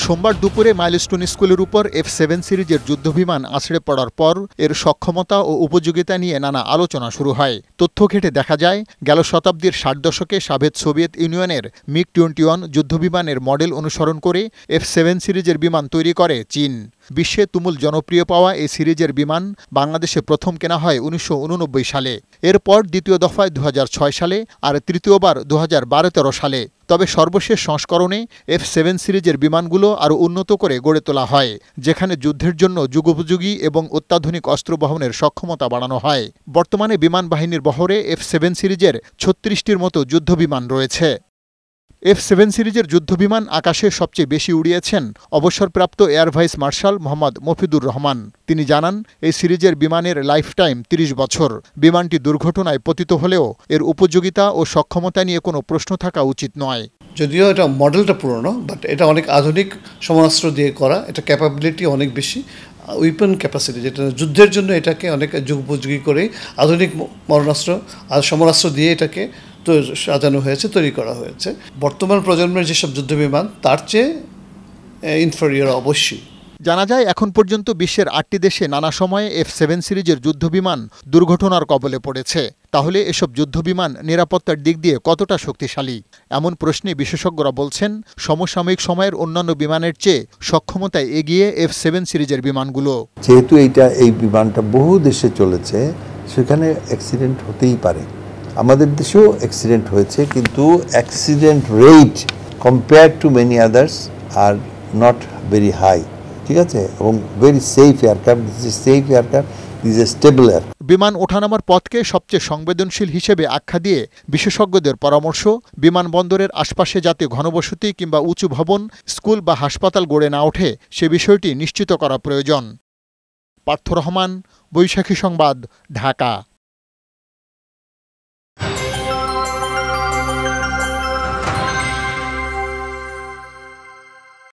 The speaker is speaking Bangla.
সোমবার দুপুরে মাইলস্টোন স্কুলের উপর F-7 সিরিজের যুদ্ধবিমান আছড়ে পড়ার পর এর সক্ষমতা ও উপযোগিতা নিয়ে নানা আলোচনা শুরু হয়। তথ্য ঘেঁটে দেখা যায়, গেল শতাব্দীর ৬০ দশকে সোভিয়েত ইউনিয়নের MiG-21 যুদ্ধবিমানের মডেল অনুসরণ করে F-7 সিরিজের বিমান তৈরি করে চীন। বিশ্বে তুমুল জনপ্রিয় পাওয়া এই সিরিজের বিমান বাংলাদেশে প্রথম কেনা হয় ১৯৮৯ সালে। এরপর দ্বিতীয় দফায় ২০০৬ সালে আর তৃতীয়বার ২০১২-১৩ সালে। তবে সর্বশেষ সংস্করণে F-7 সিরিজের বিমানগুলো আরও উন্নত করে গড়ে তোলা হয়, যেখানে যুদ্ধের জন্য যুগোপযোগী এবং অত্যাধুনিক অস্ত্র বহনের সক্ষমতা বাড়ানো হয়। বর্তমানে বিমান বাহিনীর বহরে F-7 সিরিজের ৩৬টির মতো যুদ্ধবিমান রয়েছে। F-7 সিরিজের যুদ্ধবিমান আকাশে সবচেয়ে বেশি উড়িয়েছেন অবসরপ্রাপ্ত air vice marshal Mohammad Mofidur Rahman. তিনি জানান, এই সিরিজের বিমানের লাইফ টাইম ৩০ বছর। বিমানটি দুর্ঘটনায় পতিত হলেও এর উপযোগিতা ও সক্ষমতা নিয়ে কোনো প্রশ্ন থাকা উচিত নয়। যদিও এটা মডেলটা পুরনো, বাট এটা অনেক আধুনিক সমরাস্ত্র দিয়ে করা, এটা ক্যাপাবিলিটি অনেক বেশি, উইপন ক্যাপাসিটি, যেটা যুদ্ধের জন্য এটাকে অনেক যুগোপযোগী করে আধুনিক মরণাস্ত্র আর সমরাস্ত্র দিয়ে এটাকে সাজানো হয়েছে, তৈরি করা হয়েছে। বর্তমান প্রজন্মের যেসব যুদ্ধবিমান তার চেয়ে ইনফেরিয়র অবশ্যই। জানা যায়, এখন পর্যন্ত বিশ্বের ৮টি দেশে নানা সময়ে F-7 সিরিজের যুদ্ধবিমান দুর্ঘটনার কবলে পড়েছে। তাহলে এসব যুদ্ধবিমান নিরাপত্তার দিক দিয়ে কতটা শক্তিশালী? এমন প্রশ্নে বিশেষজ্ঞরা বলছেন, সমসাময়িক সময়ের অন্যান্য বিমানের চেয়ে সক্ষমতায় এগিয়ে F-7 সিরিজের বিমানগুলো। যেহেতু এই বিমানটা বহু দেশে চলেছে, সেখানে অ্যাক্সিডেন্ট হতেই পারে। আমাদের দেশেও অ্যাক্সিডেন্ট হয়েছে, কিন্তু accident rate compare to many others are not very high. ঠিক আছে, এবং very safe aircraft, safe aircraft, this a stable aircraft. বিমান ওঠানামার পথকে সবচেয়ে সংবেদনশীল হিসেবে আখ্যা দিয়ে বিশেষজ্ঞদের পরামর্শ, বিমানবন্দরের আশপাশে যাতে ঘনবসতি কিংবা উঁচু ভবন, স্কুল বা হাসপাতাল গড়ে না ওঠে, সে বিষয়টি নিশ্চিত করা প্রয়োজন। পার্থ রহমান, বৈশাখী সংবাদ, ঢাকা।